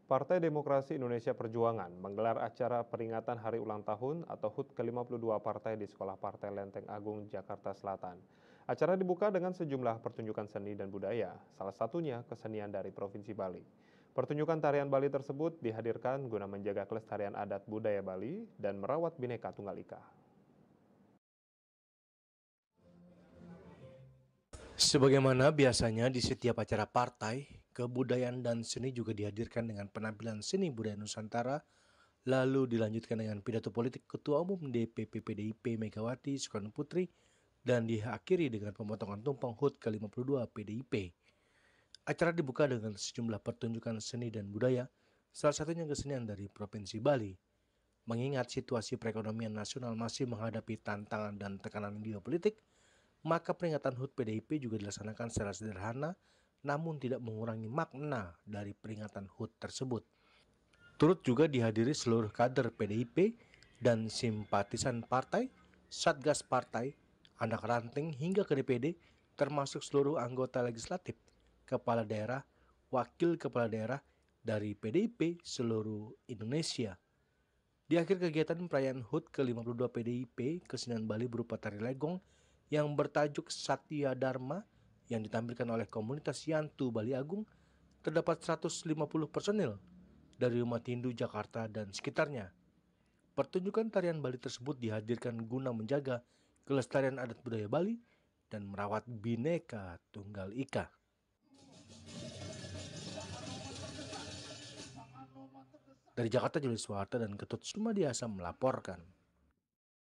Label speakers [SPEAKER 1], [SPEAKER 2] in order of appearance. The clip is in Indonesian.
[SPEAKER 1] Partai Demokrasi Indonesia Perjuangan menggelar acara peringatan Hari Ulang Tahun atau HUT ke-52 partai di Sekolah Partai Lenteng Agung, Jakarta Selatan. Acara dibuka dengan sejumlah pertunjukan seni dan budaya, salah satunya kesenian dari Provinsi Bali. Pertunjukan tarian Bali tersebut dihadirkan guna menjaga kelestarian adat budaya Bali dan merawat Bhinneka Tunggal Ika.
[SPEAKER 2] Sebagaimana biasanya di setiap acara partai, kebudayaan dan seni juga dihadirkan dengan penampilan seni budaya Nusantara, lalu dilanjutkan dengan pidato politik Ketua Umum DPP PDIP Megawati Soekarno Putri, dan diakhiri dengan pemotongan tumpeng HUT ke-52 PDIP. Acara dibuka dengan sejumlah pertunjukan seni dan budaya, salah satunya kesenian dari Provinsi Bali. Mengingat situasi perekonomian nasional masih menghadapi tantangan dan tekanan geopolitik, maka peringatan HUT PDIP juga dilaksanakan secara sederhana, namun tidak mengurangi makna dari peringatan HUT tersebut. Turut juga dihadiri seluruh kader PDIP dan simpatisan partai, satgas partai, anak ranting hingga ke DPD, termasuk seluruh anggota legislatif, kepala daerah, wakil kepala daerah dari PDIP seluruh Indonesia. Di akhir kegiatan perayaan HUT ke-52 PDIP, kesenian Bali berupa tari legong yang bertajuk Satya Dharma yang ditampilkan oleh komunitas Yantu Bali Agung, terdapat 150 personil dari umat Hindu Jakarta dan sekitarnya. Pertunjukan tarian Bali tersebut dihadirkan guna menjaga kelestarian adat budaya Bali dan merawat Bhinneka Tunggal Ika. Dari Jakarta, Julius Suharta dan Ketut Sumadiasa melaporkan.